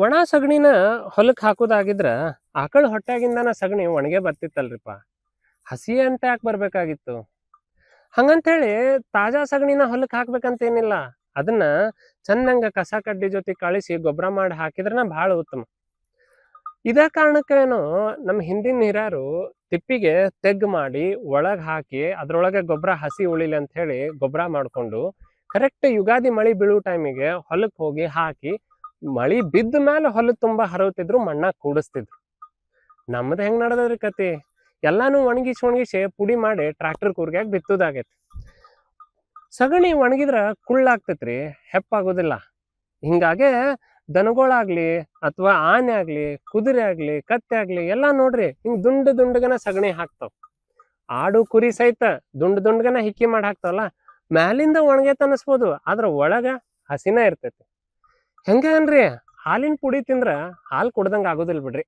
ಒಣ ಸಗಣಿನ ಹೊಲಕ್ ಹಾಕುದಾಗಿದ್ರ ಆಕಳ ಹೊಟ್ಯಾಗಿಂದನ ಸಗಣಿ ಒಣಗೆ ಬರ್ತಿತ್ತಲ್ರಿಪ್ಪ. ಹಸಿ ಅಂತ ಯಾಕೆ ಬರ್ಬೇಕಾಗಿತ್ತು? ಹಂಗಂತೇಳಿ ತಾಜಾ ಸಗಣಿನ ಹೊಲಕ್ ಹಾಕ್ಬೇಕಂತೇನಿಲ್ಲ. ಅದನ್ನ ಚಂದಂಗ ಕಸ ಕಡ್ಡಿ ಜೊತೆ ಕಳಿಸಿ ಗೊಬ್ಬರ ಮಾಡಿ ಹಾಕಿದ್ರನ ಬಹಳ ಉತ್ತಮ. ಇದ ಕಾರಣಕ್ಕೇನು ನಮ್ಮ ಹಿಂದಿನ ಹಿರಿಯರು ತಿಪ್ಪಿಗೆ ತೆಗ್ ಮಾಡಿ ಒಳಗ್ ಹಾಕಿ ಅದ್ರೊಳಗೆ ಗೊಬ್ಬರ ಹಸಿ ಉಳಿಲಿ ಅಂತ ಹೇಳಿ ಗೊಬ್ಬರ ಮಾಡ್ಕೊಂಡು ಕರೆಕ್ಟ್ ಯುಗಾದಿ ಮಳಿ ಬೀಳೋ ಟೈಮಿಗೆ ಹೊಲಕ್ ಹೋಗಿ ಹಾಕಿ ಮಳಿ ಬಿದ್ದ ಮೇಲೆ ಹೊಲ ತುಂಬಾ ಹರವ್ತಿದ್ರು, ಮಣ್ಣಾಗ ಕೂಡಿಸ್ತಿದ್ರು. ನಮ್ದು ಹೆಂಗ್ ನಡೆದ್ರಿ ಕತಿ? ಎಲ್ಲಾನು ಒಣಗಿಸಿ ಪುಡಿ ಮಾಡಿ ಟ್ರಾಕ್ಟರ್ ಕೂರ್ಗ್ಯಾಗ ಬಿತ್ತುದಾಗೈತಿ. ಸಗಣಿ ಒಣಗಿದ್ರ ಕುಳ್ಳಾಗ್ತೈತ್ರಿ, ಹೆಪ್ಪಾಗೋದಿಲ್ಲ. ಹಿಂಗಾಗೆ ದನಗಳಾಗ್ಲಿ ಅಥವಾ ಆನೆ ಆಗ್ಲಿ, ಕುದುರೆ ಆಗ್ಲಿ, ಕತ್ತೆ ಆಗ್ಲಿ ಎಲ್ಲಾ ನೋಡ್ರಿ ಹಿಂಗ್ ದುಂಡಗನ ಸಗಣಿ ಹಾಕ್ತಾವ್. ಆಡು ಕುರಿ ಸಹಿತ ದುಂಡಗನ ಹಿಕ್ಕಿ ಮಾಡಿ ಹಾಕ್ತಾವಲ್ಲ, ಮ್ಯಾಲಿಂದ ಒಣಗೈತೆ ಅನಸ್ಬೋದು, ಆದ್ರ ಒಳಗ ಹಸಿನ ಇರ್ತೈತಿ. ಹೆಂಗ ಅನ್ರಿ, ಹಾಲಿನ ಪುಡಿ ತಿಂದ್ರ ಹಾಲು ಕುಡ್ದಂಗ ಆಗೋದಿಲ್ಲ ಬಿಡ್ರಿ.